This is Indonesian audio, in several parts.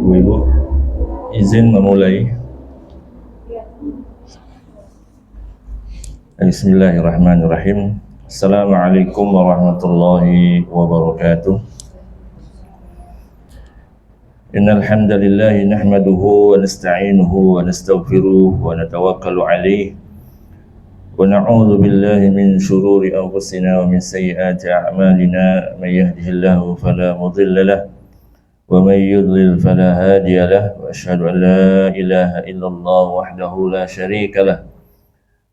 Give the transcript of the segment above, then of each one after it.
Ibu-ibu izin memulai. Bismillahirrahmanirrahim. Assalamualaikum warahmatullahi wabarakatuh. Innal hamdalillah nahmaduhu wa nasta'inuhu wa nastaghfiruh wa natawakkalu alayhi wa na'udzu billahi min shururi anfusina wa min sayyiati a'malina may yahdihillahu fala mudilla lahu wa may yudlil fala hadiya lahu wa asyhadu an la ilaha illallah wahdahu la syarika lahu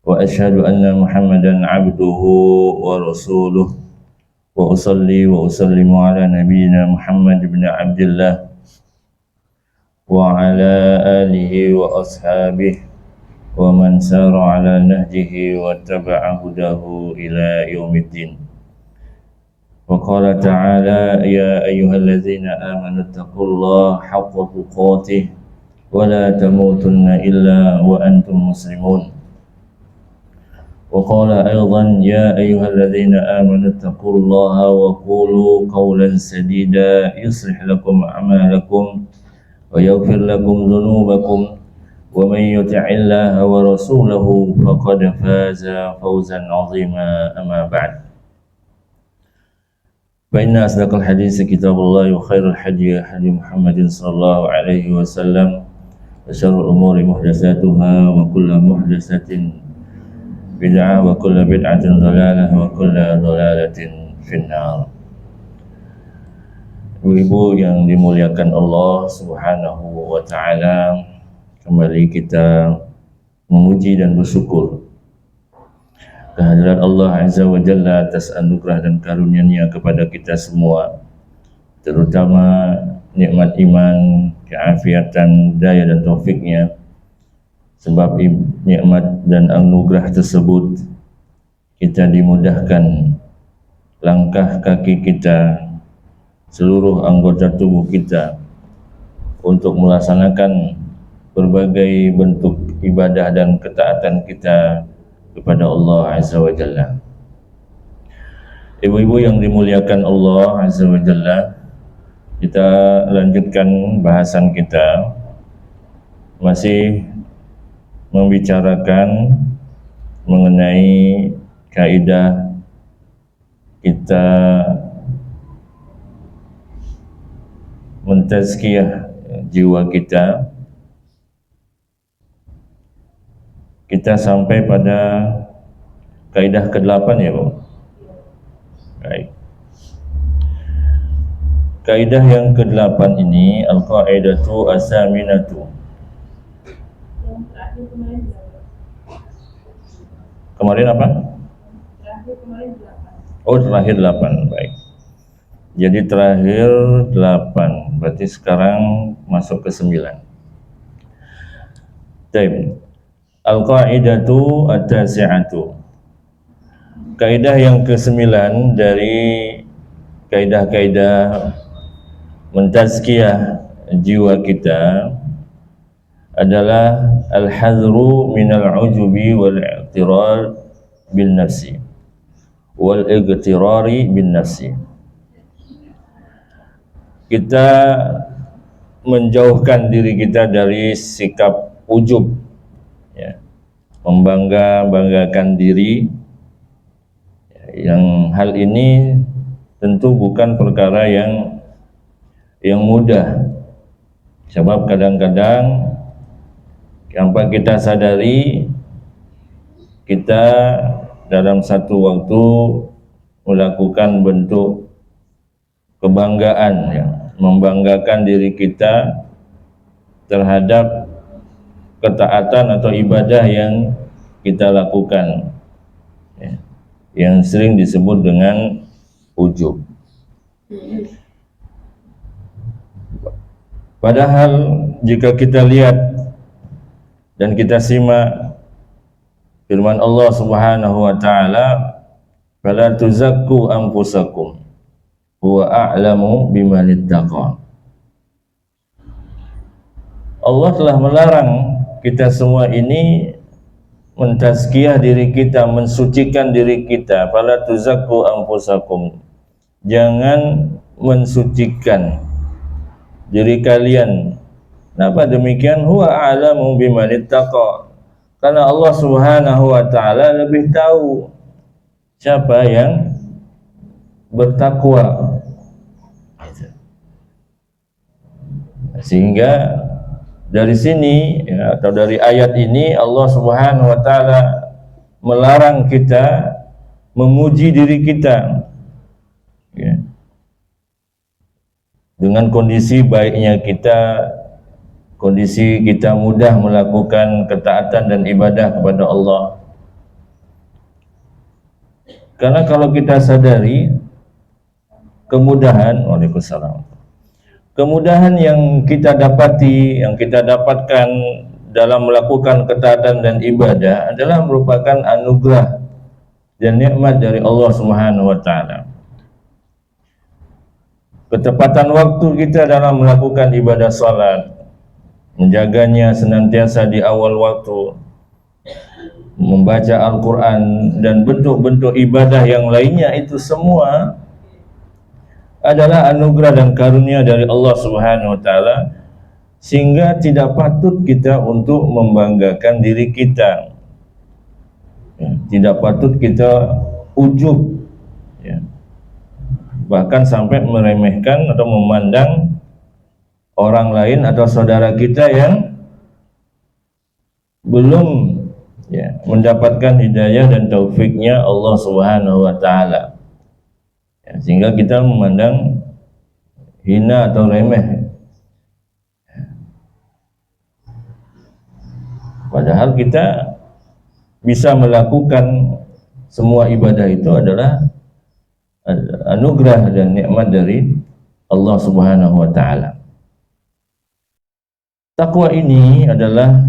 wa asyhadu anna Muhammadan abduhu wa rasuluh wa usalli wa usallimu ala nabiyyina Muhammad ibn Abdillah wa ala alihi wa ashabihi wa man sara ala nahjihi wa taba'a hudahu ila yaumiddin. Wa qala ta'ala ya ayyuhalladzina amanu taqullaha haqqa tuqatih wa la tamutunna illa wa antum muslimun. Wa qala aidan ya ayyuhalladzina amanu taqullaha wa qulu qawlan sadida yuslih lakum a'malakum wa yaghfir lakum dhunubakum wa may yuti'illaha wa rasulahu faqad faza fawzan 'azima amma ba'd. Fa inna asdaqal hadits kitabullah wa khairul hadi hadi Muhammadin sallallahu alaihi wasallam wa syarrul umuri muhdatsatuha wa kullu muhdatsatin bid'ah wa kullu bid'atin dhalalah wa kullu dhalalatin finnar. Ibu-ibu yang dimuliakan Allah Subhanahu wa ta'ala, kembali kita memuji dan bersyukur kehadiran Allah Azza wa Jalla atas anugerah dan karunia-Nya kepada kita semua, terutama nikmat iman, keafiatan, daya dan taufiknya. Sebab nikmat dan anugerah tersebut kita dimudahkan langkah kaki kita, seluruh anggota tubuh kita untuk melaksanakan berbagai bentuk ibadah dan ketaatan kita kepada Allah Azza wa Jalla. Ibu-ibu yang dimuliakan Allah Azza wa Jalla, kita lanjutkan bahasan kita, masih membicarakan mengenai kaidah kita mentazkiyah jiwa kita. Kita sampai pada kaidah ke-8 ya, Bu. Baik. Kaidah yang ke-8 ini al-qaidatu as-saminatu. Kemarin apa? Oh, terakhir 8. Baik. Jadi terakhir 8, berarti sekarang masuk ke 9. Baik. Al-qaidatu at-tasi'atu. Kaidah yang ke-9 dari kaidah-kaidah mentazkiyah jiwa kita adalah al-hadru minal ujubi wal i'tirar bin nafsi wal igtirari bin nafsi. Kita menjauhkan diri kita dari sikap ujub, ya, membanggakan diri, yang hal ini tentu bukan perkara yang mudah. Sebab kadang-kadang tanpa kita sadari, kita dalam satu waktu melakukan bentuk kebanggaan, ya, membanggakan diri kita terhadap ketaatan atau ibadah yang kita lakukan, ya, yang sering disebut dengan ujub. Padahal jika kita lihat dan kita simak firman Allah Subhanahu wa ta'ala, fala tuzakku anfusakum huwa a'lamu biman ittaqa. Allah telah melarang kita semua ini mentazkiyah diri kita, mensucikan diri kita. Fala tuzakku anfusakum, jangan mensucikan diri kalian Kenapa demikian? Huwa a'lamu biman ittaqa. Karena Allah Subhanahu wa taala lebih tahu siapa yang bertakwa. Sehingga dari sini ya, atau dari ayat ini Allah Subhanahu wa taala melarang kita memuji diri kita ya, dengan kondisi baiknya kita, kondisi kita mudah melakukan ketaatan dan ibadah kepada Allah. Karena kalau kita sadari kemudahan, waalaikumsalam, kemudahan yang kita dapati, yang kita dapatkan dalam melakukan ketaatan dan ibadah adalah merupakan anugerah dan nikmat dari Allah Subhanahu wa taala. Ketepatan waktu kita dalam melakukan ibadah salat, menjaganya senantiasa di awal waktu, membaca Al-Quran dan bentuk-bentuk ibadah yang lainnya, itu semua adalah anugerah dan karunia dari Allah Subhanahu wa taala, sehingga tidak patut kita untuk membanggakan diri kita ya, tidak patut kita ujub ya, bahkan sampai meremehkan atau memandang orang lain atau saudara kita yang belum ya, mendapatkan hidayah dan taufiknya Allah Subhanahu wa taala ya, sehingga kita memandang hina atau remeh, padahal kita bisa melakukan semua ibadah itu adalah anugerah dan nikmat dari Allah Subhanahu wa taala. Takwa ini adalah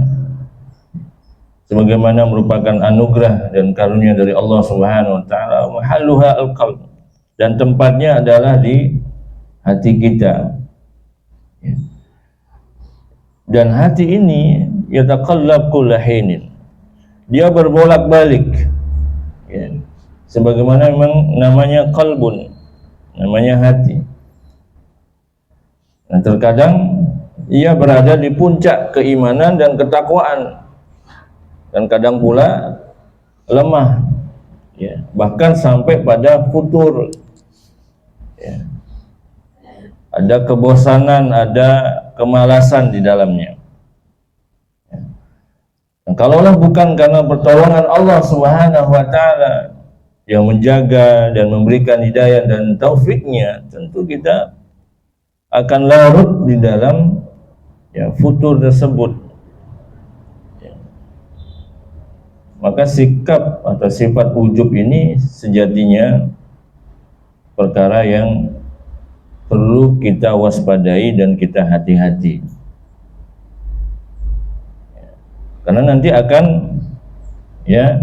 sebagaimana merupakan anugerah dan karunia dari Allah Subhanahu wa taala, mahalluha al-qalb, dan tempatnya adalah di hati kita. Dan hati ini yataqallab kulla hinin, dia berbolak-balik ya, sebagaimana memang namanya qalbun, namanya hati. Nah, terkadang ia berada di puncak keimanan dan ketakwaan, dan kadang pula lemah ya, bahkan sampai pada futur ya. Ada kebosanan, ada kemalasan di dalamnya. Nah, kalaulah bukan karena pertolongan Allah Subhanahu wa taala yang menjaga dan memberikan hidayah dan taufiknya, tentu kita akan larut di dalam ya, futur tersebut. Ya. Maka sikap atau sifat ujub ini sejatinya perkara yang perlu kita waspadai dan kita hati-hati. Karena nanti akan ya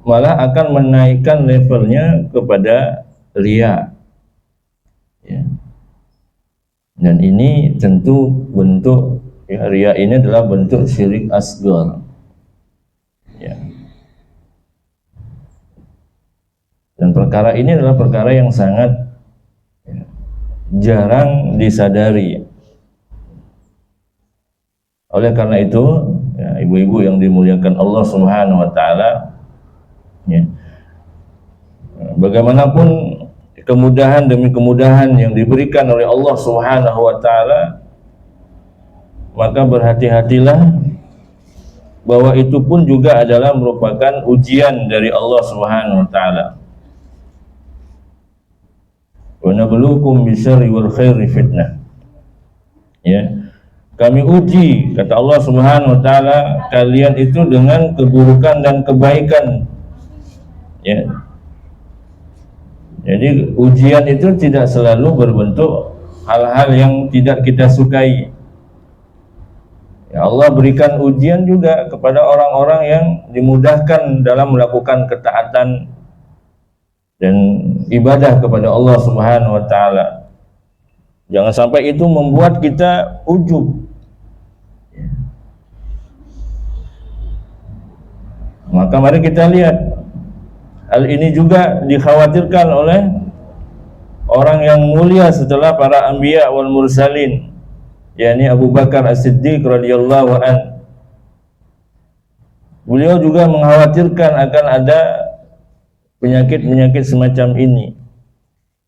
malah akan menaikkan levelnya kepada riya ya. Dan ini tentu bentuk ya, riya ini adalah bentuk syirik asghar ya. Dan perkara ini adalah perkara yang sangat ya, jarang disadari. Oleh karena itu ya, ibu-ibu yang dimuliakan Allah Subhanahu wa taala ya, bagaimanapun kemudahan demi kemudahan yang diberikan oleh Allah Subhanahu wa taala, maka berhati-hatilah bahwa itu pun juga adalah merupakan ujian dari Allah Subhanahu wa taala. Wa nabluukum bisyarri wal khairi fitnah. Ya. Kami uji, kata Allah Subhanahu wa taala, kalian itu dengan keburukan dan kebaikan. Ya. Jadi ujian itu tidak selalu berbentuk hal-hal yang tidak kita sukai. Ya, Allah berikan ujian juga kepada orang-orang yang dimudahkan dalam melakukan ketaatan dan ibadah kepada Allah Subhanahu wa taala. Jangan sampai itu membuat kita ujub. Maka mari kita lihat, hal ini juga dikhawatirkan oleh orang yang mulia setelah para anbiya wal mursalin, yakni Abu Bakar As-Siddiq radhiyallahu an. Beliau juga mengkhawatirkan akan ada penyakit-penyakit semacam ini,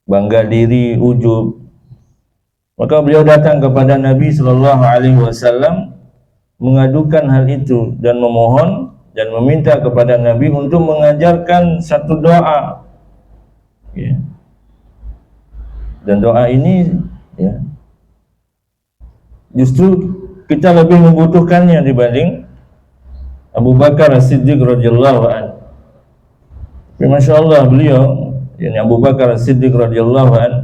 bangga diri, ujub. Maka beliau datang kepada Nabi sallallahu alaihi wasallam mengadukan hal itu dan memohon dan meminta kepada Nabi untuk mengajarkan satu doa. Ya. Dan doa ini, ya, justru kita lebih membutuhkannya dibanding Abu Bakar As-Siddiq radhiyallahu anhu. Masya Allah, beliau, yakni Abu Bakar As-Siddiq radhiyallahu anhu,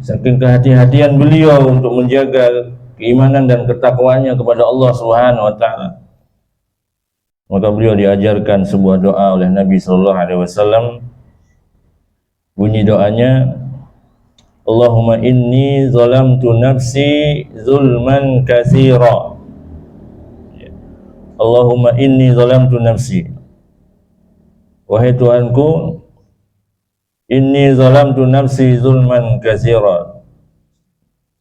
saking kehati-hatian beliau untuk menjaga keimanan dan ketakwaannya kepada Allah Subhanahu wa taala, maka beliau diajarkan sebuah doa oleh Nabi sallallahu alaihi wasallam. Bunyi doanya, Allahumma inni zalamtu nafsi zulman katsira. Allahumma inni zalamtu nafsi. Wahai Tuhanku, inni zalamtu nafsi zulman katsira.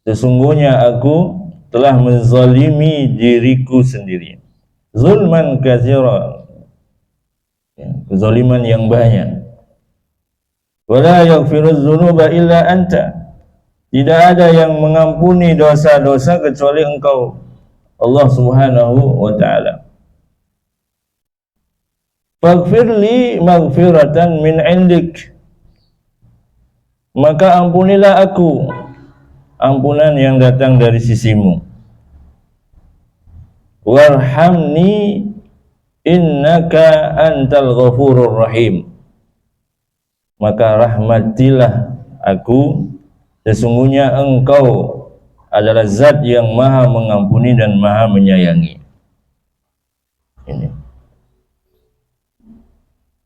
Sesungguhnya aku telah menzalimi diriku sendiri. Zulman katsira. Ya, kezaliman yang banyak. Wala yaghfiru dzunuba illa anta. Tidak ada yang mengampuni dosa-dosa kecuali Engkau, Allah Subhanahu wa taala. Faghfirli maghfiratan min 'indik. Maka ampunilah aku ampunan yang datang dari sisimu. Warhamni innaka antal ghafurur rahim. Maka rahmatilah aku, sesungguhnya Engkau adalah zat yang maha mengampuni dan maha menyayangi. Ini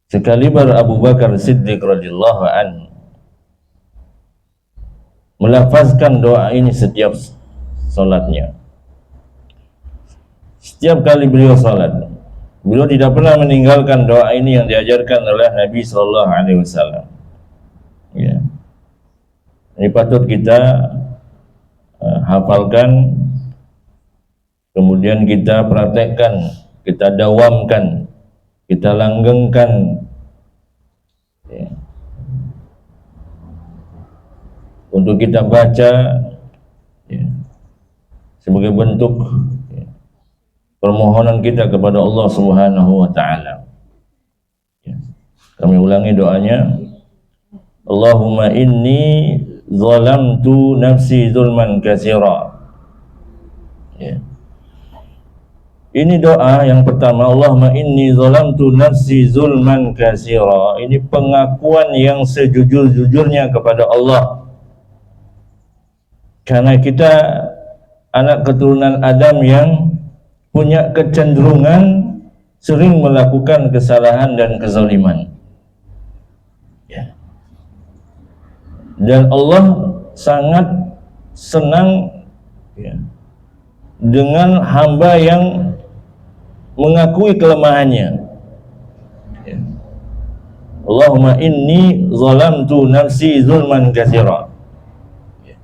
sekaliber Abu Bakar Siddiq radhiyallahu anhu melafazkan doa ini setiap salatnya. Setiap kali beliau salat, beliau tidak pernah meninggalkan doa ini yang diajarkan oleh Nabi sallallahu alaihi wasallam. Ya. Ini patut kita hafalkan, kemudian kita praktekkan, kita dawamkan, kita langgengkan, ya, untuk kita baca, ya, sebagai bentuk, ya, permohonan kita kepada Allah Subhanahu wa taala. Ya. Kami ulangi doanya. Allahumma inni zalamtu nafsi zulman katsira. Ya. Ini doa yang pertama, Allahumma inni zalamtu nafsi zulman katsira. Ini pengakuan yang sejujur-jujurnya kepada Allah. Karena kita anak keturunan Adam yang punya kecenderungan sering melakukan kesalahan dan kezaliman. Ya. Dan Allah sangat senang, ya, dengan hamba yang mengakui kelemahannya. Ya. Allahumma inni zalamtu nafsi zulman katsira. Ya.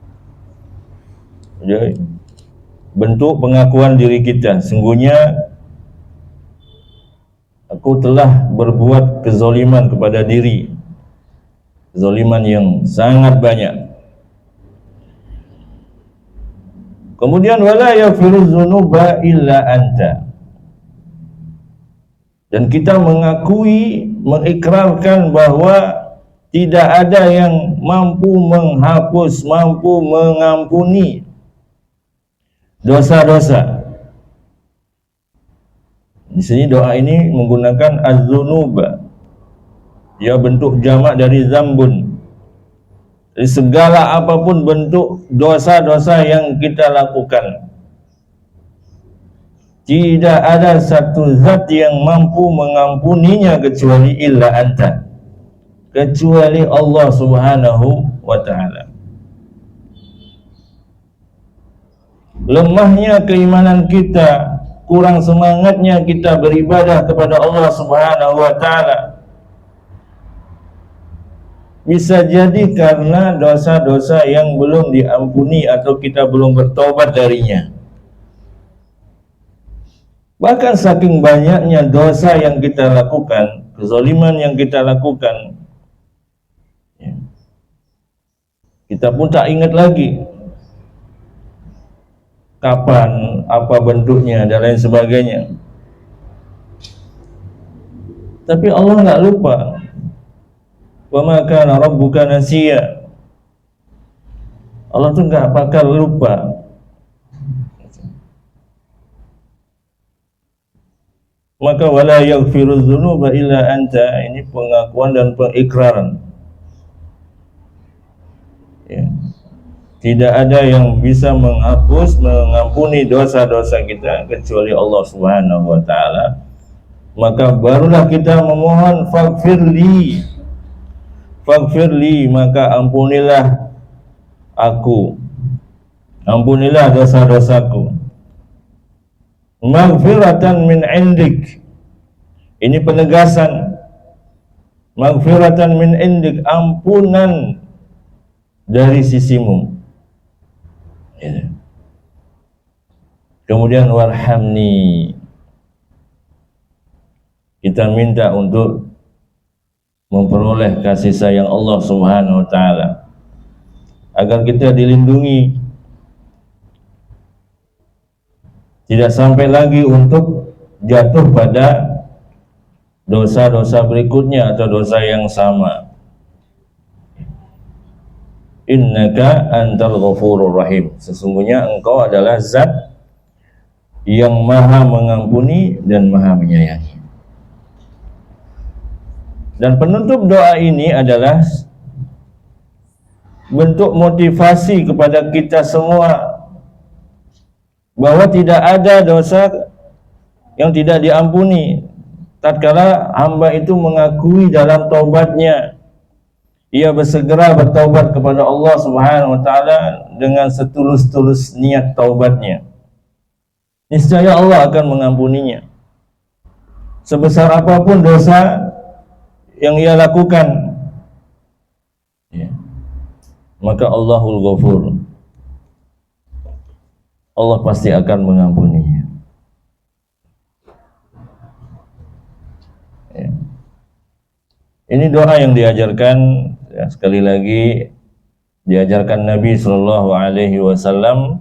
Jadi bentuk pengakuan diri kita, sungguhnya aku telah berbuat kezaliman kepada diri, kezaliman yang sangat banyak. Kemudian wala yaghfiru dzunuba illa anta. Dan kita mengakui, mengikrarkan bahwa tidak ada yang mampu menghapus, mampu mengampuni dosa-dosa. Di sini doa ini menggunakan az-dzunuba. Dia bentuk jamak dari zambun. Jadi segala apapun bentuk dosa-dosa yang kita lakukan, tidak ada satu zat yang mampu mengampuninya kecuali illa anta, kecuali Allah Subhanahu wa ta'ala. Lemahnya keimanan kita, kurang semangatnya kita beribadah kepada Allah Subhanahu wa ta'ala, bisa jadi karena dosa-dosa yang belum diampuni atau kita belum bertobat darinya. Bahkan saking banyaknya dosa yang kita lakukan, kezaliman yang kita lakukan, ya, kita pun tak ingat lagi kapan, apa bentuknya dan lain sebagainya. Tapi Allah nggak lupa. Wa ma kana rabbuka nasiya. Allah tuh nggak bakal lupa. Maka wala yaghfiru dzunuba illa anta, ini pengakuan dan pengikraran. Ya. Tidak ada yang bisa menghapus, mengampuni dosa-dosa kita kecuali Allah Subhanahu wa taala. Maka barulah kita memohon faghfirli. Faghfirli, maka ampunilah aku. Ampunilah dosa-dosaku. Maghfiratan min indik. Ini penegasan. Maghfiratan min indik, ampunan dari sisimu. Ya. Kemudian warhamni. Kita minta untuk memperoleh kasih sayang Allah Subhanahu wa taala agar kita dilindungi, tidak sampai lagi untuk jatuh pada dosa-dosa berikutnya atau dosa yang sama. Innaka antal ghafurur rahim. Sesungguhnya engkau adalah zat yang maha mengampuni dan maha menyayangi. Dan penutup doa ini adalah bentuk motivasi kepada kita semua bahwa tidak ada dosa yang tidak diampuni tatkala hamba itu mengakui dalam taubatnya, ia bersegera bertaubat kepada Allah Subhanahu wa taala dengan setulus-tulus niat taubatnya. Niscaya Allah akan mengampuninya. Sebesar apapun dosa yang ia lakukan, ya, maka Allahul Ghafur, Allah pasti akan mengampuninya. Ya. Ini doa yang diajarkan, ya, sekali lagi diajarkan Nabi Shallallahu Alaihi Wasallam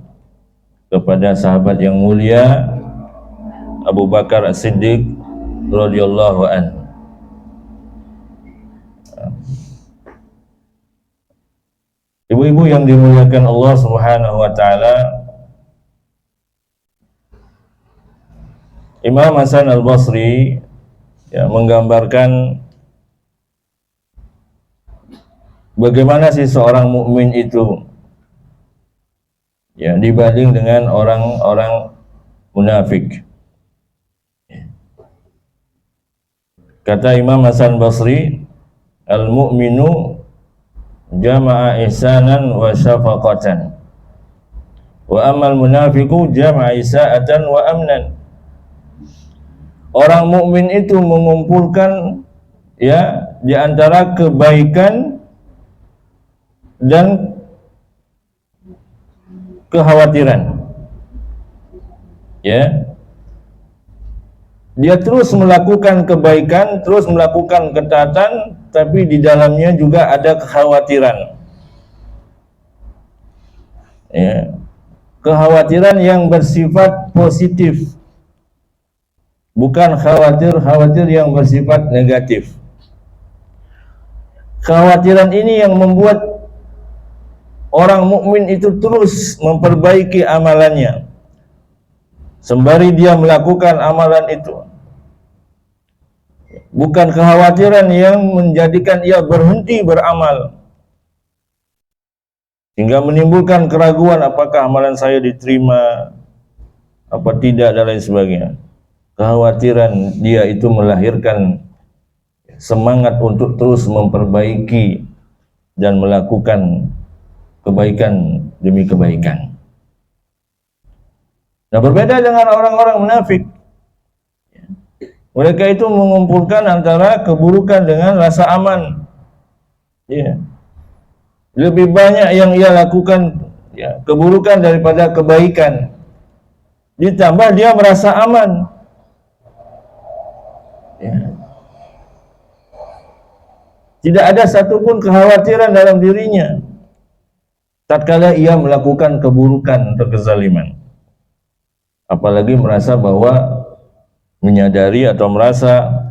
kepada sahabat yang mulia Abu Bakar As-Siddiq radhiyallahu anhu. Ibu-ibu yang dimuliakan Allah Subhanahu wa taala, Imam Hasan Al-Basri, ya, menggambarkan bagaimana sih seorang mukmin itu, ya, dibanding dengan orang-orang munafik. Kata Imam Hasan Basri, al-mu'minu jama'a ihsanan wa syafaqatan, wa amal munafiqu jama'a isa'atan wa amnan. Orang mukmin itu mengumpulkan, ya, di antara kebaikan dan kekhawatiran. Ya. Dia terus melakukan kebaikan, terus melakukan ketaatan, tapi di dalamnya juga ada kekhawatiran. Ya. Kekhawatiran yang bersifat positif, bukan khawatir yang bersifat negatif. Kekhawatiran ini yang membuat orang mukmin itu terus memperbaiki amalannya, sembari dia melakukan amalan itu. Bukan kekhawatiran yang menjadikan ia berhenti beramal, hingga menimbulkan keraguan apakah amalan saya diterima apa tidak dan lain sebagainya. Kekhawatiran dia itu melahirkan semangat untuk terus memperbaiki dan melakukan kebaikan demi kebaikan. Nah, berbeda dengan orang-orang munafik. Mereka itu mengumpulkan antara keburukan dengan rasa aman. Ya. Lebih banyak yang ia lakukan ya, keburukan daripada kebaikan. Ditambah dia merasa aman. Ya. Tidak ada satupun kekhawatiran dalam dirinya tatkala ia melakukan keburukan atau kezaliman. Apalagi merasa bahwa menyadari atau merasa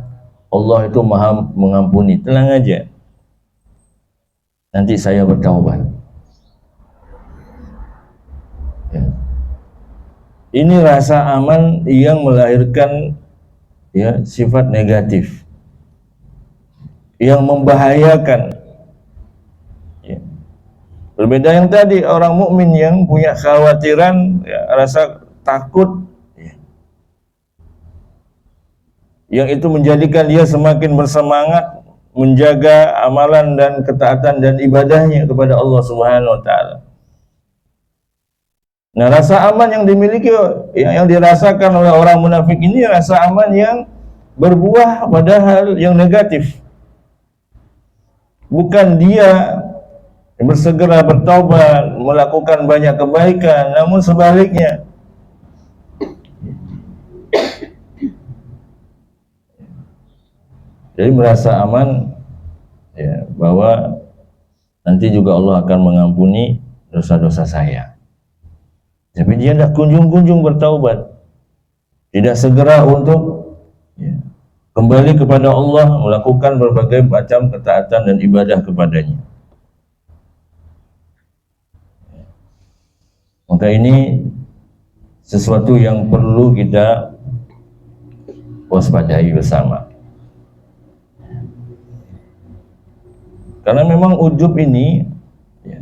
Allah itu Maha mengampuni. Tenang aja, nanti saya bertaubat. Ya. Ini rasa aman yang melahirkan ya sifat negatif yang membahayakan. Ya. Berbeda yang tadi, orang mukmin yang punya khawatiran, ya, rasa takut, ya, yang itu menjadikan dia semakin bersemangat menjaga amalan dan ketaatan dan ibadahnya kepada Allah Subhanahu wa taala. Nah, rasa aman yang dimiliki yang dirasakan oleh orang munafik ini rasa aman yang berbuah pada hal yang negatif. Bukan dia bersegera bertaubat, melakukan banyak kebaikan, namun sebaliknya. Jadi merasa aman ya, bahwa nanti juga Allah akan mengampuni dosa-dosa saya. Tapi dia tidak kunjung-kunjung bertaubat, tidak segera untuk ya, kembali kepada Allah, melakukan berbagai macam ketaatan dan ibadah kepadanya. Maka ini sesuatu yang perlu kita waspadai bersama. Karena memang ujub ini ya,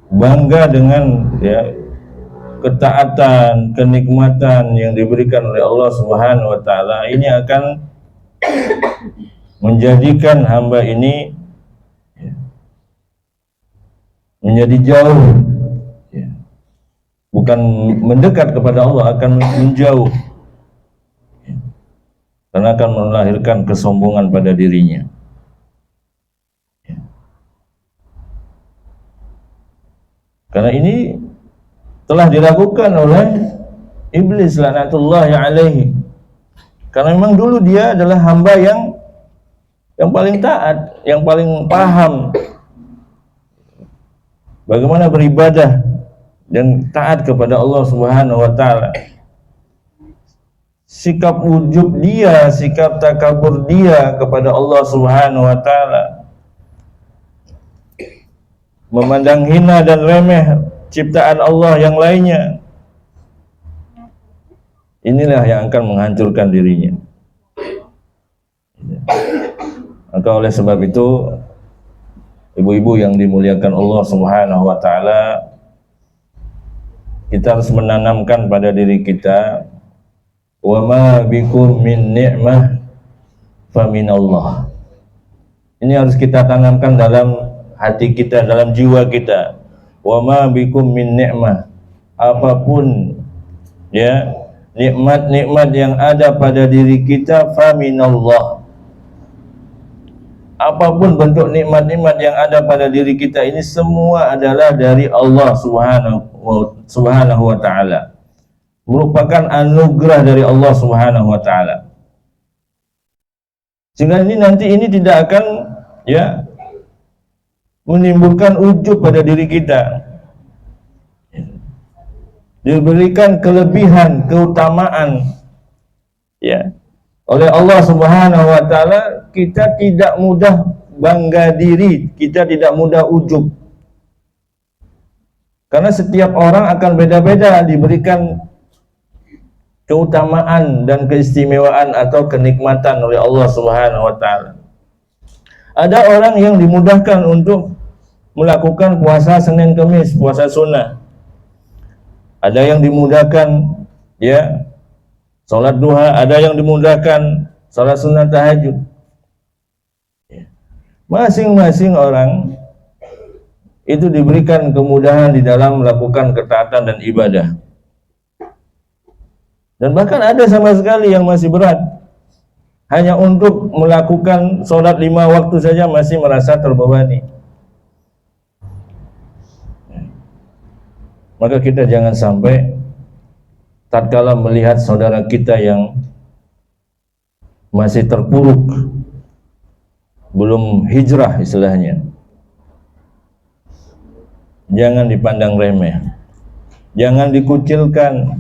bangga dengan ya, ketaatan, kenikmatan yang diberikan oleh Allah Subhanahu wa taala, ini akan menjadikan hamba ini ya, menjadi jauh ya, bukan mendekat kepada Allah, akan menjauh ya, karena akan melahirkan kesombongan pada dirinya. Karena ini telah dilakukan oleh iblis laknatullahi alaihi. Karena memang dulu dia adalah hamba yang paling taat, yang paling paham bagaimana beribadah dan taat kepada Allah Subhanahu wa taala. Sikap ujub dia, sikap takabur dia kepada Allah Subhanahu wa taala, memandang hina dan remeh ciptaan Allah yang lainnya, inilah yang akan menghancurkan dirinya. Maka oleh sebab itu, ibu-ibu yang dimuliakan Allah Subhanahu wa taala, kita harus menanamkan pada diri kita, wa ma bikum min ni'mah fa minallah. Ini harus kita tanamkan dalam hati kita, dalam jiwa kita. Wa ma bikum min ni'mah, apapun ya nikmat-nikmat yang ada pada diri kita, fa minallah. Apapun bentuk nikmat-nikmat yang ada pada diri kita ini semua adalah dari Allah Subhanahu wa taala. Merupakan anugerah dari Allah Subhanahu wa taala. Sehingga nanti ini tidak akan ya menimbulkan ujub pada diri kita. Diberikan kelebihan, keutamaan ya oleh Allah Subhanahu wa taala, kita tidak mudah bangga diri, kita tidak mudah ujub. Karena setiap orang akan beda-beda diberikan keutamaan dan keistimewaan atau kenikmatan oleh Allah Subhanahu wa taala. Ada orang yang dimudahkan untuk melakukan puasa Senin Kamis, puasa sunnah. Ada yang dimudahkan ya salat duha, ada yang dimudahkan salat sunnah tahajud. Masing-masing orang itu diberikan kemudahan di dalam melakukan ketaatan dan ibadah. Dan bahkan ada sama sekali yang masih berat. hanya untuk melakukan sholat 5 waktu saja masih merasa terbebani. Maka kita jangan sampai tatkala melihat saudara kita yang masih terpuruk, belum hijrah istilahnya, jangan dipandang remeh, jangan dikucilkan,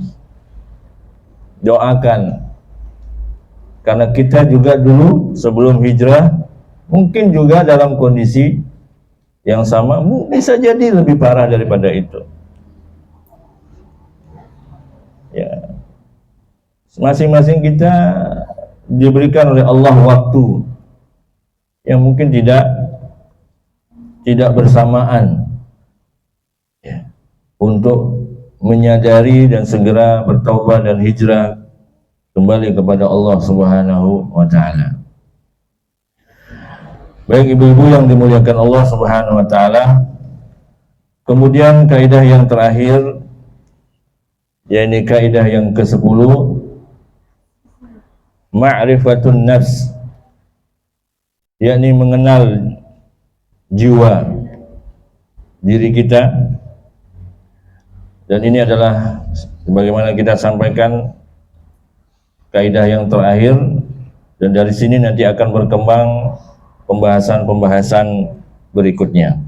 doakan. Karena kita juga dulu sebelum hijrah mungkin juga dalam kondisi yang sama, bisa jadi lebih parah daripada itu. Ya, masing-masing kita diberikan oleh Allah waktu yang mungkin tidak bersamaan, ya, untuk menyadari dan segera bertaubat dan hijrah kembali kepada Allah Subhanahu wa taala. Baik ibu-ibu yang dimuliakan Allah Subhanahu wa taala, kemudian kaidah yang terakhir, yakni kaidah yang ke-10, ma'rifatun nafs, yakni mengenal jiwa diri kita. Dan ini adalah sebagaimana kita sampaikan kaidah yang terakhir, dan dari sini nanti akan berkembang pembahasan-pembahasan berikutnya.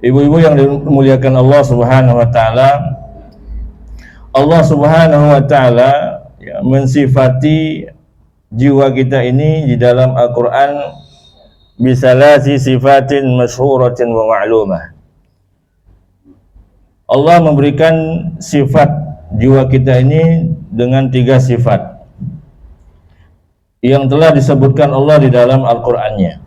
Ibu-ibu yang dimuliakan Allah Subhanahu wa taala, Allah Subhanahu wa taala ya, mensifati jiwa kita ini di dalam Al-Qur'an bisalasi sifatin masyhuratin wa ma'lumah. Allah memberikan sifat jiwa kita ini dengan 3 sifat yang telah disebutkan Allah di dalam Al-Qur'annya.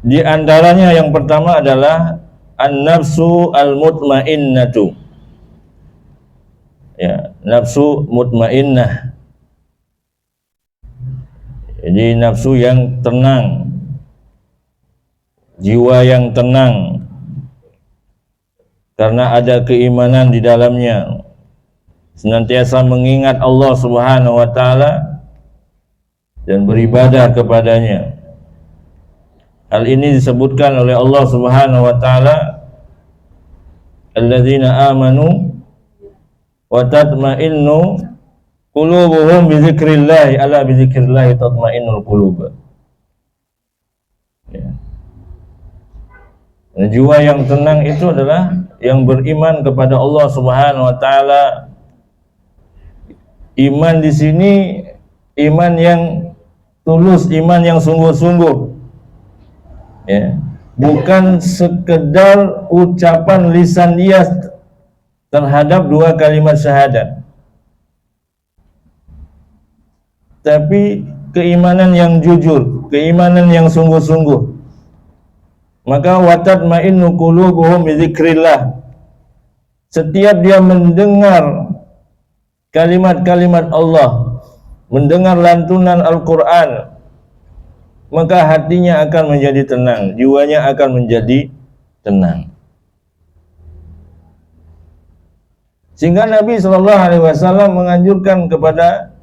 Di antaranya yang pertama adalah an-nafsu al-mutmainnatu. Ya, nafsu mutmainnah. Jadi nafsu yang tenang, jiwa yang tenang, karena ada keimanan di dalamnya, senantiasa mengingat Allah Subhanahu wa taala dan beribadah kepadanya. Hal ini disebutkan oleh Allah Subhanahu wa taala, alladzina amanu wa tatma'innu qulubuhum bi dzikrillah, ala bi dzikrillah tatma'innul qulub. Ya. Nah, jiwa yang tenang itu adalah yang beriman kepada Allah Subhanahu wa taala. Iman di sini iman yang tulus, iman yang sungguh-sungguh. Ya, bukan sekedar ucapan lisan dia terhadap 2 kalimat syahadat, tapi keimanan yang jujur, keimanan yang sungguh-sungguh. Maka watatma'innu qulubuhum bi dzikrillah. Setiap dia mendengar kalimat-kalimat Allah, mendengar lantunan Al-Qur'an, maka hatinya akan menjadi tenang, jiwanya akan menjadi tenang. Sehingga Nabi SAW menganjurkan kepada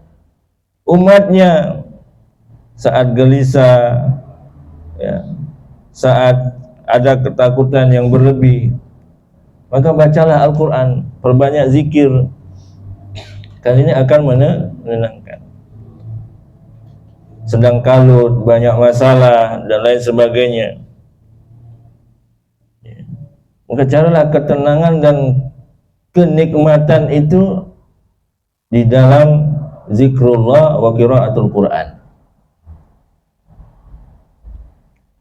umatnya saat gelisah, ya, saat ada ketakutan yang berlebih, maka bacalah Al-Quran, perbanyak zikir. Kali ini akan menenangkan. Sedang kalut, banyak masalah dan lain sebagainya, maka carilah ketenangan dan kenikmatan itu di dalam zikrullah wa qiraatul Quran.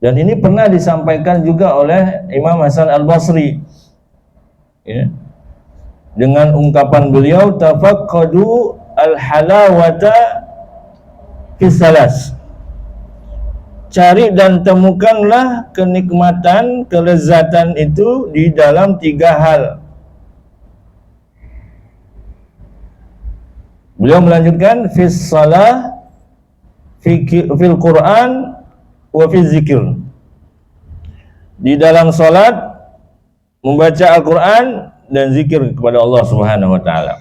Dan ini pernah disampaikan juga oleh Imam Hasan Al-Basri, ya, dengan ungkapan beliau, tafaqqadu al-halawata fisalas. Cari dan temukanlah kenikmatan, kelezatan itu di dalam 3 hal. Beliau melanjutkan fis salah, fil Quran, wa fi zikir. Di dalam salat, membaca Al-Quran dan zikir kepada Allah Subhanahu wa taala.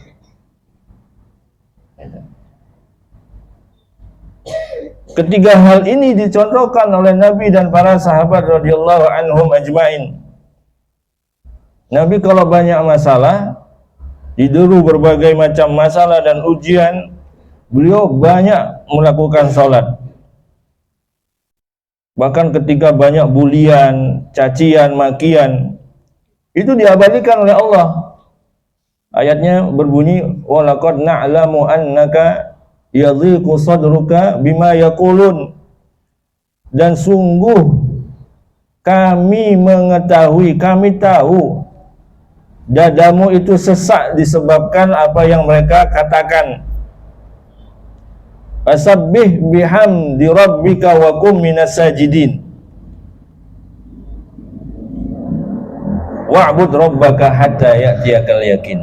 Ketiga hal ini dicontohkan oleh Nabi dan para sahabat radhiyallahu anhum ajmain. Nabi kalau banyak masalah, dideru berbagai macam masalah dan ujian, beliau banyak melakukan salat. Bahkan ketika banyak bulian, cacian, makian, itu diabadikan oleh Allah. Ayatnya berbunyi, wa laqad na'lamu annaka yadhiqu sadruka bima yaqulun, dan sungguh kami mengetahui, kami tahu dadamu itu sesak disebabkan apa yang mereka katakan. Fasabbih bihamdi rabbika wa kum minas sajidin wa'bud rabbaka hatta ya'tiyakal yakin.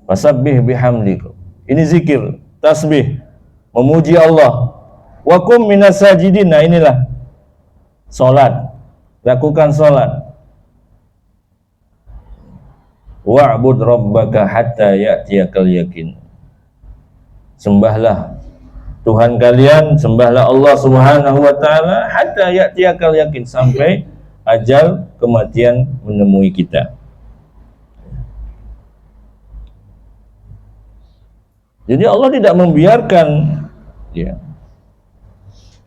Fasabbih bihamdika, ini zikir, tasbih, memuji Allah. Wa kum minas sajidin, nah inilah salat, lakukan salat. Wa'bud rabbaka hatta ya'tiyakal yakin, sembahlah Tuhan kalian, sembahlah Allah Subhanahu wa taala hatta ya'tiyakal yakin, sampai ajal kematian menemui kita. Jadi Allah tidak membiarkan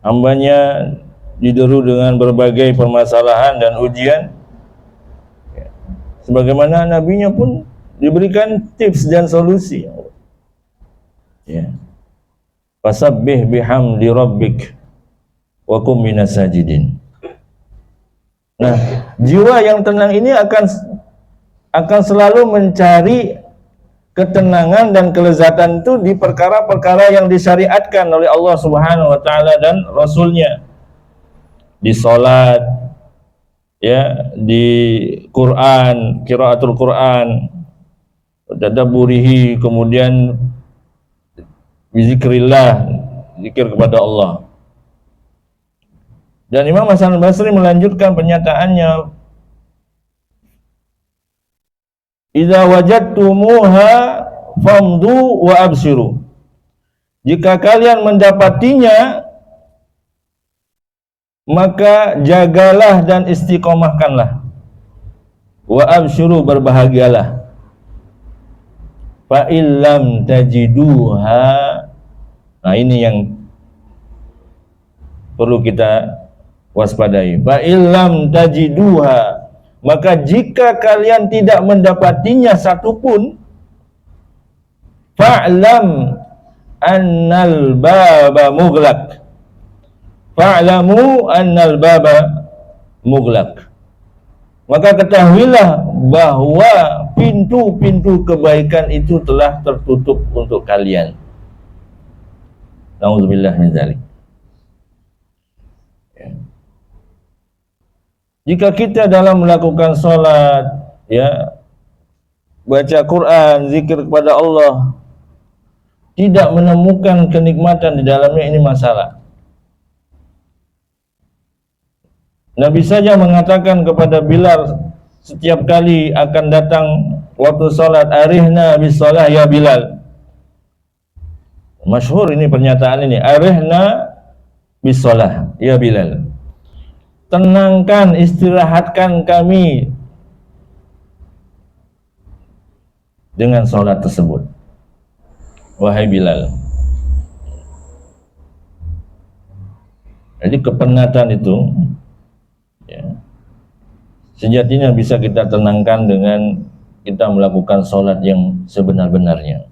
hambanya dideru dengan berbagai permasalahan dan ujian. Sebagaimana nabinya pun diberikan tips dan solusi. Fasabbih bihamdi rabbik wa kum minas sajidin. Nah, jiwa yang tenang ini akan selalu mencari ketenangan dan kelezatan itu di perkara-perkara yang disyariatkan oleh Allah Subhanahu wa taala dan Rasulnya. Di salat, di Quran, qiraatul Quran, tadabburihi, kemudian bizikrillah, zikir kepada Allah. Dan Imam Hasan al-Basri melanjutkan pernyataannya, idza wajadtumuha famdu wa absiru, jika kalian mendapatinya maka jagalah dan istiqomahkanlah. Wa absyiru, berbahagialah. Fa illam tajiduha, nah ini yang perlu kita waspadai. Fa illam tajiduha, maka jika kalian tidak mendapatinya satupun, fa'lam annal baba mughlaq, fa'lamu annal baba mughlaq, maka ketahuilah bahwa pintu-pintu kebaikan itu telah tertutup untuk kalian. Nauzubillah min dzalik. Jika kita dalam melakukan salat, baca Quran, zikir kepada Allah, tidak menemukan kenikmatan di dalamnya, ini masalah. Nabi saja mengatakan kepada Bilal setiap kali akan datang waktu salat, arihna bis shalah ya Bilal. Masyhur ini pernyataan ini, arihna bis shalah ya Bilal. Tenangkan, istirahatkan kami dengan salat tersebut, wahai Bilal. Jadi kepenatan itu sejatinya bisa kita tenangkan dengan kita melakukan sholat yang sebenar-benarnya.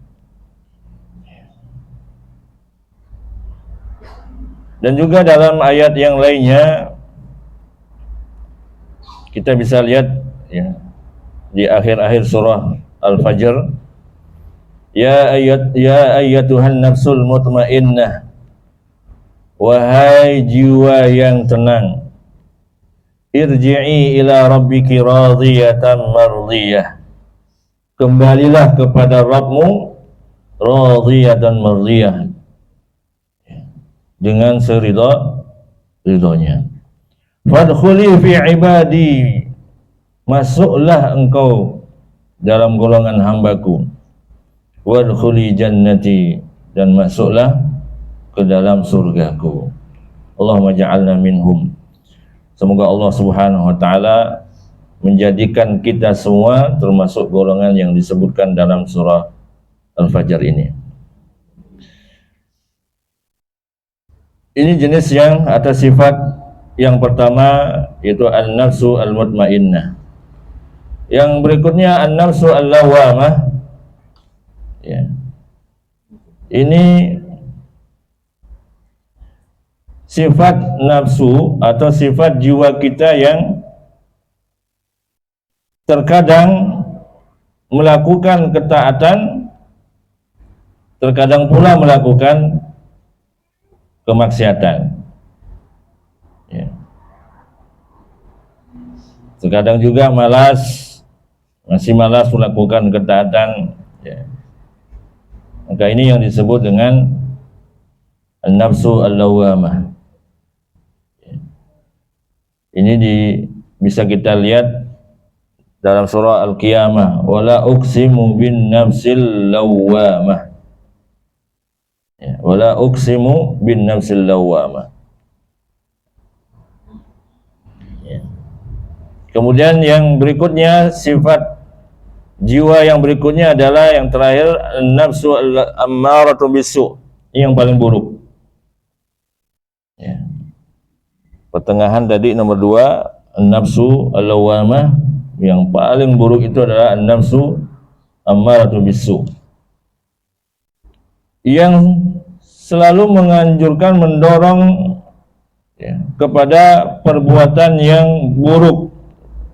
Dan juga dalam ayat yang lainnya kita bisa lihat di akhir-akhir surah Al-Fajr, ya ayyatuhan nafsul mutmainnah, wahai jiwa yang tenang, irji'i ila rabbiki radiyatan mardiyah, kembalilah kepada Rabbmu radiyatan mardiyah, dengan seridha-ridhonya. Fadkhuli fi ibadi, masuklah engkau dalam golongan hambaku. Wadkhuli jannati, dan masuklah ke dalam surgaku. Allahumma ja'alna minhum. Semoga Allah Subhanahu wa taala menjadikan kita semua termasuk golongan yang disebutkan dalam surah Al-Fajr ini. Ini jenis yang atas sifat yang pertama, yaitu an-nafsu al-mutmainnah. Yang berikutnya an-nafsu al-lawwamah. Ya. Ini sifat nafsu atau sifat jiwa kita yang terkadang melakukan ketaatan, terkadang pula melakukan kemaksiatan. Ya. Terkadang juga masih malas melakukan ketaatan. Ya. Maka ini yang disebut dengan an-nafsu al-lawwamah. Ya. Ini bisa kita lihat dalam surah Al-Qiyamah, wala uqsimu bin nafsil lawwamah. Ya, wala uqsimu bin nafsil lawwamah. Ya. Kemudian yang berikutnya, sifat jiwa yang berikutnya adalah yang terakhir, nafsu al-ammaratu bisu'. Ini yang paling buruk. Ya. Pertengahan tadi nomor 2, nafsu al-lawwamah. Yang paling buruk itu adalah nafsu ammaratu bisu', yang selalu menganjurkan, mendorong ya, kepada perbuatan yang buruk,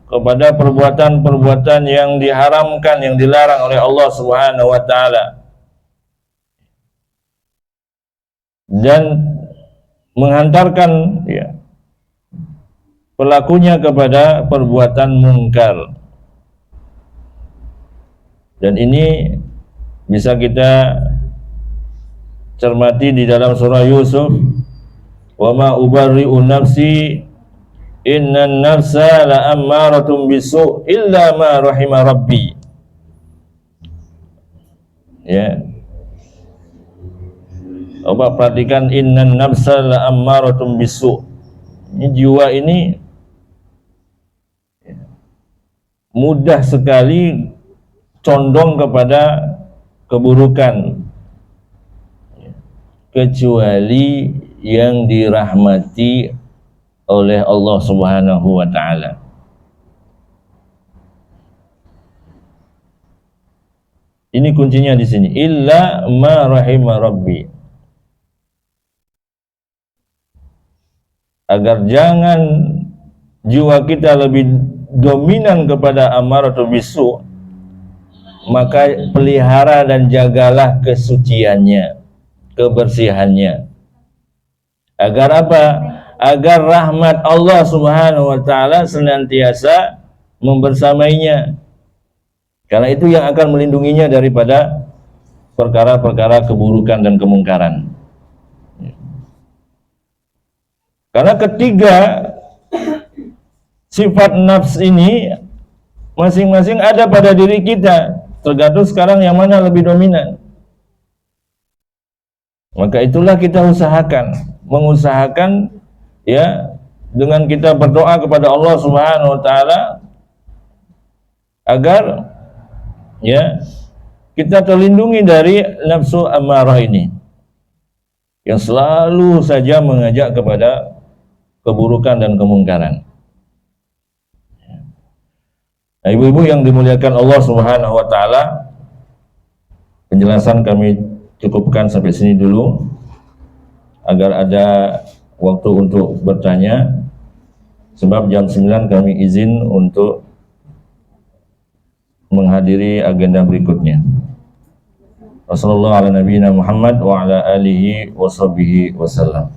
kepada perbuatan-perbuatan yang diharamkan, yang dilarang oleh Allah Subhanahu wa taala, dan menghantarkan ya, pelakunya kepada perbuatan mungkar. Dan ini bisa kita cermati di dalam surah Yusuf, wa ma ubarri'u nafsi innan nafsa la'ammaratun bisu' illa ma rahima rabbi. Ya. Coba perhatikan, innan nafsa la'ammaratun bisu'. Ini jiwa ini mudah sekali condong kepada keburukan, kecuali yang dirahmati oleh Allah Subhanahu wa taala. Ini kuncinya di sini, illa ma rahima rabbi. Agar jangan jiwa kita lebih dominan kepada amaratu bisu, maka pelihara dan jagalah kesuciannya, kebersihannya. Agar apa? Agar rahmat Allah Subhanahu wa taala senantiasa membersamainya. Karena itu yang akan melindunginya daripada perkara-perkara keburukan dan kemungkaran. Karena ketiga sifat nafs ini masing-masing ada pada diri kita, tergantung sekarang yang mana lebih dominan. Maka itulah kita mengusahakan ya, dengan kita berdoa kepada Allah Subhanahu wa taala agar ya kita terlindungi dari nafsu ammarah ini yang selalu saja mengajak kepada keburukan dan kemungkaran. Nah, ibu-ibu yang dimuliakan Allah Subhanahu wa taala, penjelasan kami cukupkan sampai sini dulu agar ada waktu untuk bertanya, sebab jam 9 kami izin untuk menghadiri agenda berikutnya. Wassallallahu ala nabiyina Muhammad wa ala alihi wa sahbihi wasallam.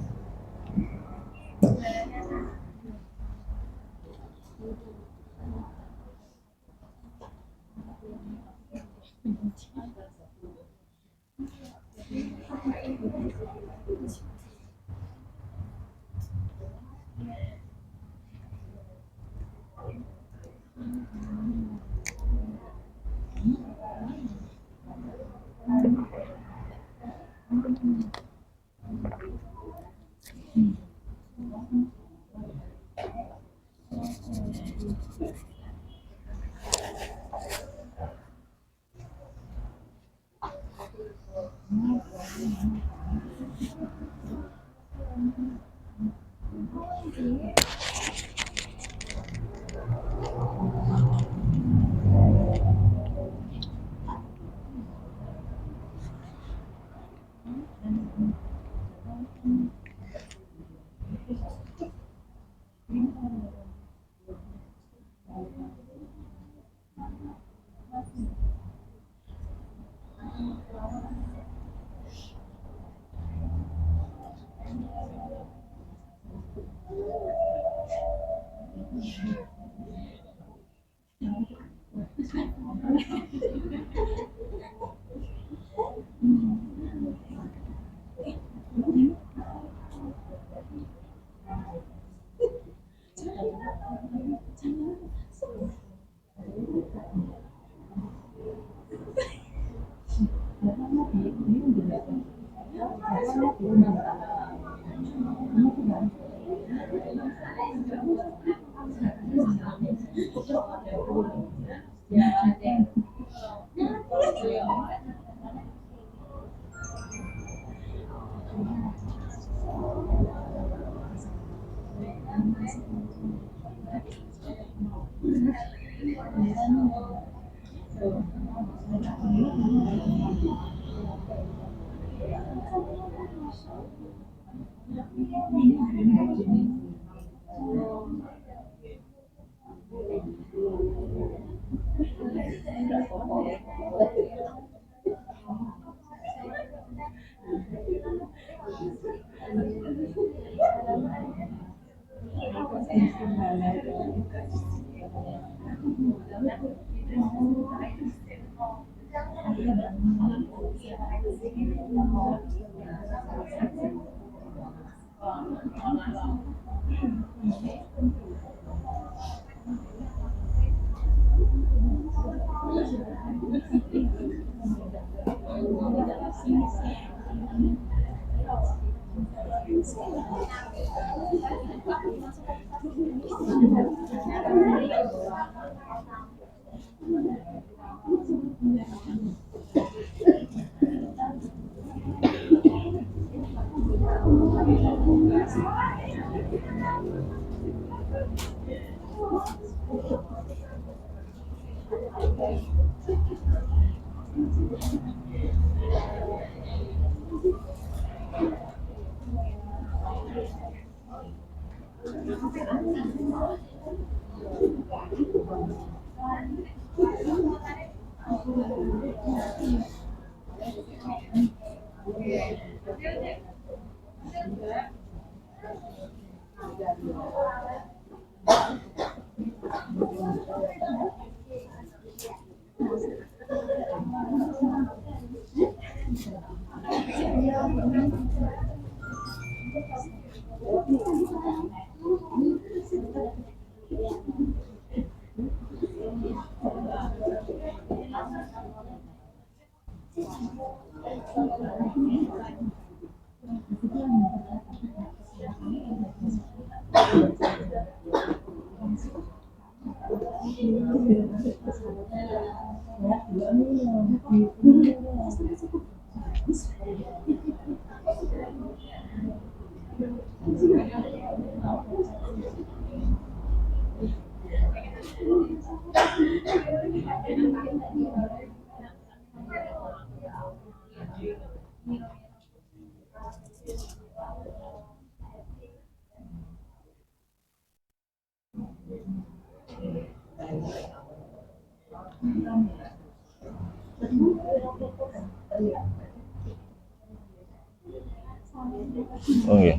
Oh iya.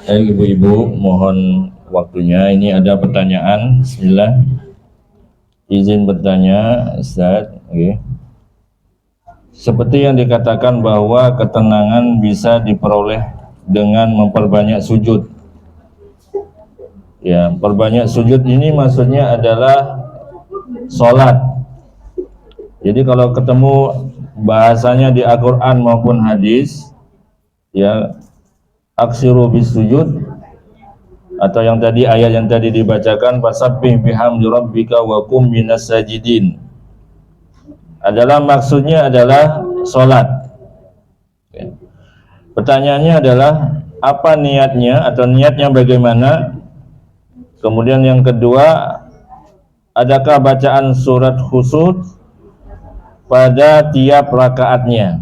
Ibu-ibu, mohon waktunya. Ini ada pertanyaan. Bismillah. Izin bertanya, Ustaz. Okay. Seperti yang dikatakan bahwa ketenangan bisa diperoleh dengan memperbanyak sujud. Ya, perbanyak sujud ini maksudnya adalah sholat. Jadi kalau ketemu bahasanya di Al-Quran maupun hadis, ya, aksiru bis sujud, atau yang tadi ayat yang tadi dibacakan, fasabbih bihamdi rabbika wa kum minas sajidin, adalah maksudnya adalah sholat. Ya. Pertanyaannya adalah apa niatnya atau niatnya bagaimana? Kemudian yang kedua, adakah bacaan surat khusus pada tiap rakaatnya?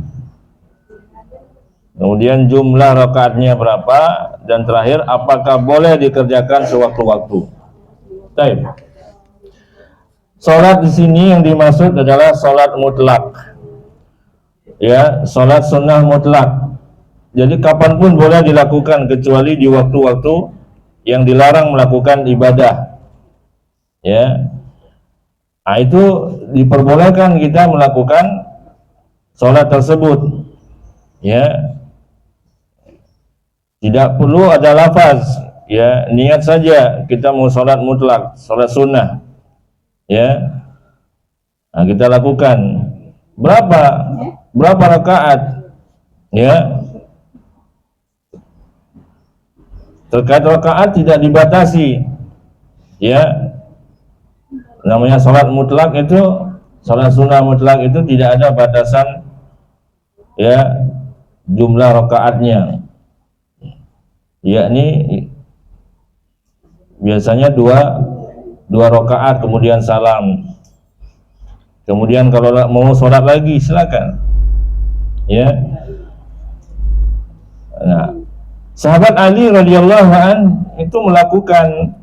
Kemudian jumlah rakaatnya berapa? Dan terakhir, apakah boleh dikerjakan sewaktu-waktu? Baik. Salat di sini yang dimaksud adalah salat mutlak. Ya, salat sunnah mutlak. Jadi kapanpun boleh dilakukan kecuali di waktu-waktu yang dilarang melakukan ibadah. Ya. Nah, itu diperbolehkan kita melakukan salat tersebut. Ya. Tidak perlu ada lafaz, ya, niat saja kita mau salat mutlak, salat sunnah. Ya. Nah, kita lakukan. Berapa rakaat? Ya. Terkait rakaat tidak dibatasi. Ya. Namanya salat mutlak itu, salat sunnah mutlak itu tidak ada batasan, ya, jumlah rakaatnya. Yakni biasanya dua rakaat kemudian salam. Kemudian kalau mau sholat lagi silakan. Ya. Nah, sahabat Ali radhiyallahu an itu melakukan,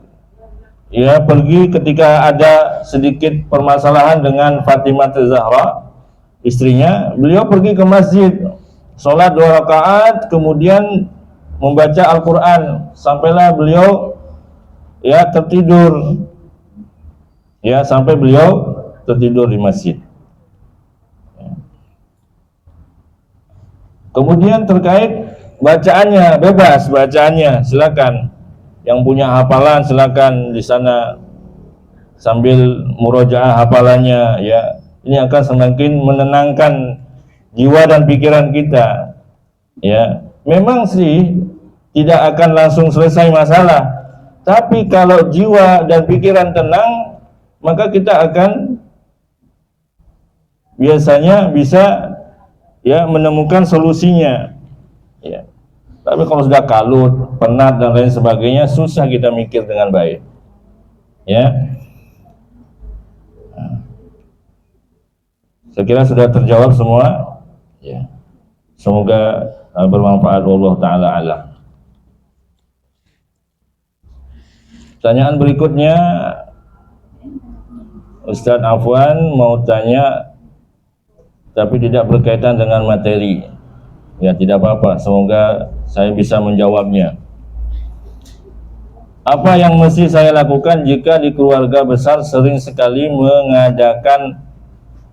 ya, pergi ketika ada sedikit permasalahan dengan Fatimah Zahra, istrinya. Beliau pergi ke masjid, sholat 2 rakaat, kemudian membaca Al-Quran sampailah beliau, ya, tertidur. Ya, sampai beliau tertidur di masjid. Kemudian terkait bacaannya, bebas bacaannya, silakan. Yang punya hafalan silakan di sana sambil murojaah hafalannya, ya. Ini akan semakin menenangkan jiwa dan pikiran kita. Ya, memang sih tidak akan langsung selesai masalah, tapi kalau jiwa dan pikiran tenang, maka kita akan biasanya bisa, ya, menemukan solusinya. Ya. Tapi kalau sudah kalut, penat dan lain sebagainya, susah kita mikir dengan baik. Ya. Saya kira sudah terjawab semua. Ya. Semoga bermanfaat. Wallahu taala alam. Pertanyaan berikutnya, Ustaz Afwan mau tanya tapi tidak berkaitan dengan materi. Ya, tidak apa-apa, semoga saya bisa menjawabnya. Apa yang mesti saya lakukan jika di keluarga besar sering sekali mengadakan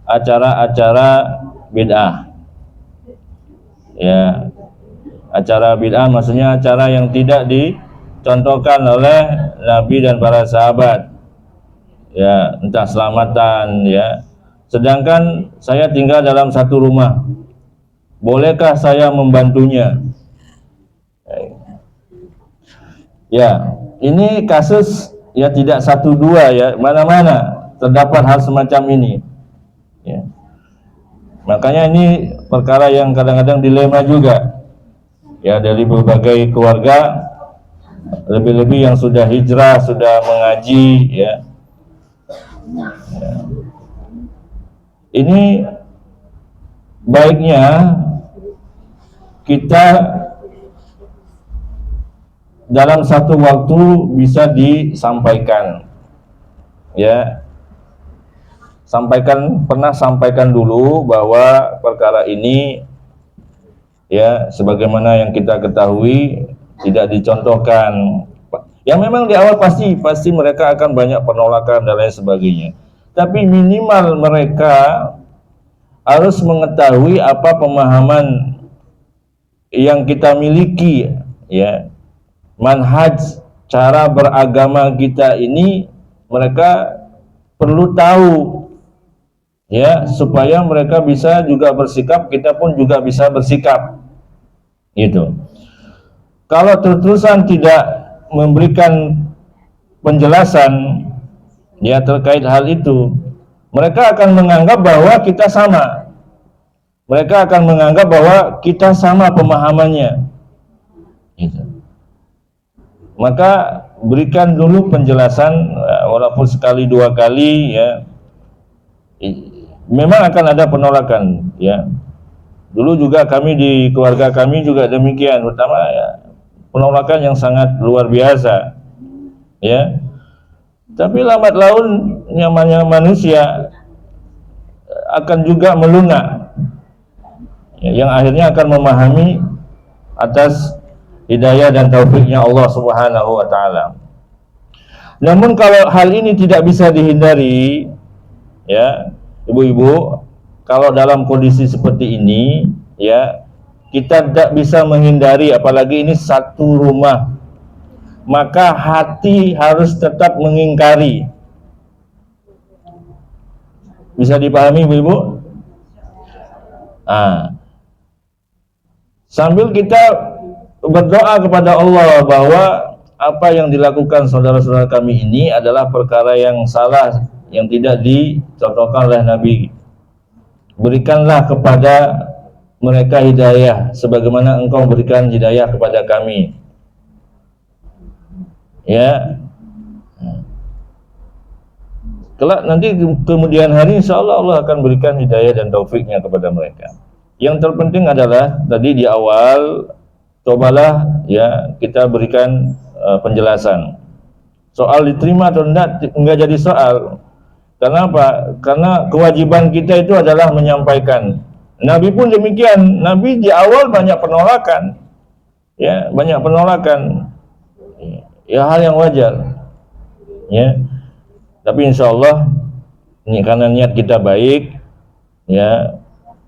acara-acara bid'ah? Ya, acara bid'ah maksudnya acara yang tidak dicontohkan oleh Nabi dan para sahabat. Ya, entah selamatan, ya. Sedangkan saya tinggal dalam satu rumah. Bolehkah saya membantunya? Ya, ini kasus, ya, tidak satu dua, ya, mana-mana terdapat hal semacam ini. Ya. Makanya ini perkara yang kadang-kadang dilema juga, ya, dari berbagai keluarga, lebih-lebih yang sudah hijrah, sudah mengaji, ya. Ya. Ini baiknya kita dalam satu waktu bisa disampaikan, ya. Pernah sampaikan dulu bahwa perkara ini, ya, sebagaimana yang kita ketahui tidak dicontohkan. Yang memang di awal pasti mereka akan banyak penolakan dan lain sebagainya. tapi minimal mereka harus mengetahui apa pemahaman yang kita miliki, ya, manhaj cara beragama kita ini mereka perlu tahu, ya, supaya mereka bisa juga bersikap, kita pun juga bisa bersikap, gitu. Kalau terus-terusan tidak memberikan penjelasan, ya, terkait hal itu, mereka akan menganggap bahwa kita sama. Mereka akan menganggap bahwa kita sama pemahamannya, gitu. Maka berikan dulu penjelasan, walaupun sekali dua kali, ya. Memang akan ada penolakan, ya. Dulu juga kami di keluarga kami juga demikian, pertama, ya, penolakan yang sangat luar biasa, ya. Tapi lambat laun namanya manusia akan juga melunak, ya, yang akhirnya akan memahami atas hidayah dan taufiknya Allah Subhanahu wa taala. Namun kalau hal ini tidak bisa dihindari, ya, ibu-ibu, kalau dalam kondisi seperti ini, ya, kita tidak bisa menghindari, apalagi ini satu rumah, maka hati harus tetap mengingkari. Bisa dipahami, ibu-ibu? Sambil kita berdoa kepada Allah bahwa apa yang dilakukan saudara-saudara kami ini adalah perkara yang salah, yang tidak dicontohkan oleh Nabi. Berikanlah kepada mereka hidayah sebagaimana Engkau berikan hidayah kepada kami, ya. Kelak nanti kemudian hari insya Allah Allah akan berikan hidayah dan taufiknya kepada mereka. Yang terpenting adalah tadi di awal, cobalah, ya, kita berikan penjelasan. Soal diterima atau enggak jadi soal. Karena apa? Karena kewajiban kita itu adalah menyampaikan. Nabi pun demikian. Nabi di awal banyak penolakan, ya, banyak penolakan. Ya, hal yang wajar, ya. Tapi insya Allah ini karena niat kita baik, ya,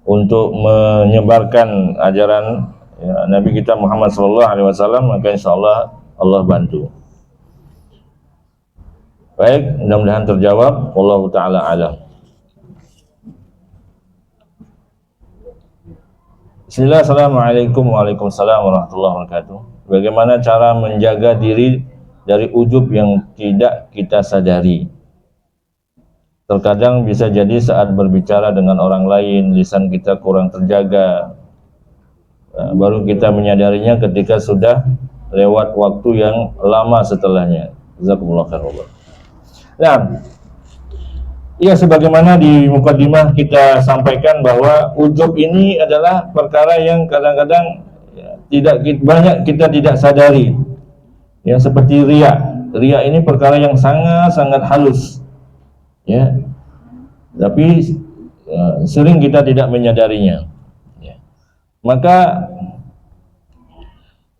untuk menyebarkan ajaran, ya, Nabi kita Muhammad SAW, maka insya Allah Allah bantu. Baik, mudah-mudahan terjawab. Wallahu ta'ala alam. Bismillah, assalamualaikum waalaikumsalam warahmatullahi wabarakatuh. Bagaimana cara menjaga diri dari ujub yang tidak kita sadari? Terkadang bisa jadi saat berbicara dengan orang lain, lisan kita kurang terjaga. Baru kita menyadarinya ketika sudah lewat waktu yang lama setelahnya. Jazakumullah khairan. Nah, ya, sebagaimana di mukadimah kita sampaikan bahwa ujub ini adalah perkara yang kadang-kadang, ya, banyak kita tidak sadari. Ya, seperti riya. Riya ini perkara yang sangat-sangat halus, ya. Tapi sering kita tidak menyadarinya. Ya. Maka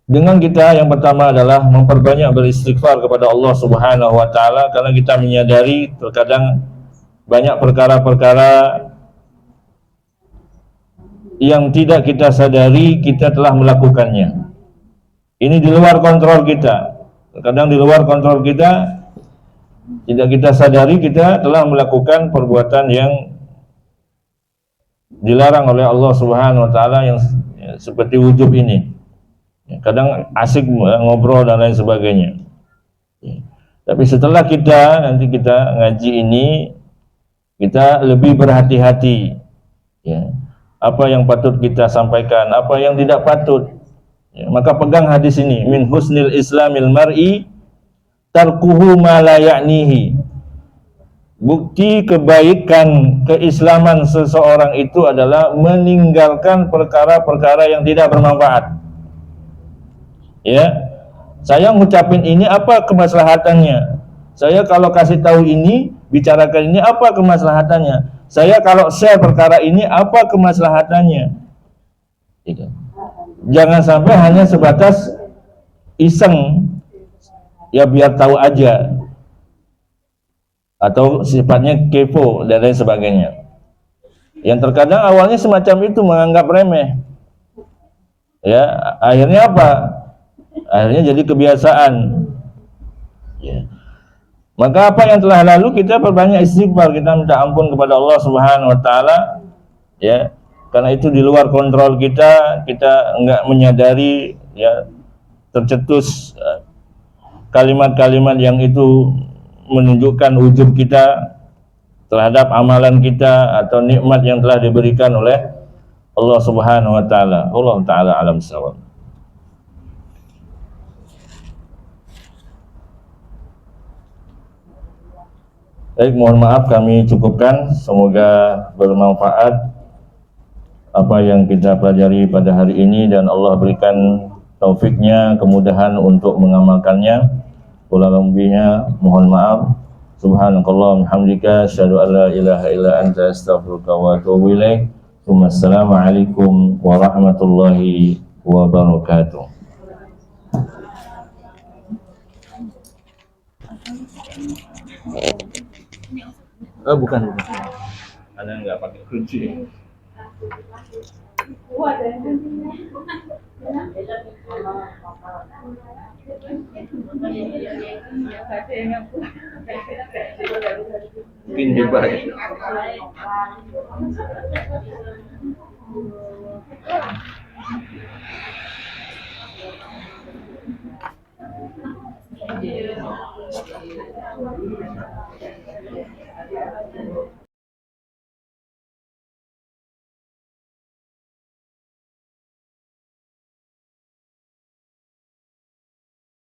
dengan kita yang pertama adalah memperbanyak beristighfar kepada Allah Subhanahu wa taala, karena kita menyadari terkadang banyak perkara-perkara yang tidak kita sadari kita telah melakukannya. Ini di luar kontrol kita. Terkadang di luar kontrol kita, tidak kita sadari kita telah melakukan perbuatan yang dilarang oleh Allah Subhanahu wa taala, yang, ya, seperti ujub ini. Ya, kadang asik ngobrol dan lain sebagainya. Ya. Tapi setelah nanti kita ngaji ini, kita lebih berhati-hati, ya, apa yang patut kita sampaikan, apa yang tidak patut, ya. Maka pegang hadis ini, min husnil islamil mar'i tarkuhu ma la ya'nihi. Bukti kebaikan keislaman seseorang itu adalah meninggalkan perkara-perkara yang tidak bermanfaat. Ya, saya ngucapin ini apa kemaslahatannya? Saya kalau kasih tahu ini, bicarakan ini apa kemaslahatannya? Saya kalau share perkara ini apa kemaslahatannya? Gitu. Jangan sampai hanya sebatas iseng, ya, biar tahu aja. atau sifatnya kepo dan lain sebagainya. Yang terkadang awalnya semacam itu, menganggap remeh. Ya, akhirnya apa? Akhirnya jadi kebiasaan. Ya. Maka apa yang telah lalu kita perbanyak istighfar, kita minta ampun kepada Allah Subhanahu wa taala, ya. Karena itu di luar kontrol kita enggak menyadari, ya, tercetus kalimat-kalimat yang itu menunjukkan ujub kita terhadap amalan kita atau nikmat yang telah diberikan oleh Allah Subhanahu wa taala. Allah taala alam sawab. Baik, mohon maaf kami cukupkan. Semoga bermanfaat apa yang kita pelajari pada hari ini dan Allah berikan taufiknya, kemudahan untuk mengamalkannya. Kurang lebihnya mohon maaf. Subhanakallah hamdika asyhadu an la ilaha illa anta astaghfiruka wa atubu ilaik. Wassalamualaikum warahmatullahi wabarakatuh. Bukan. Ada nggak pakai kunci? Mungkin hebat.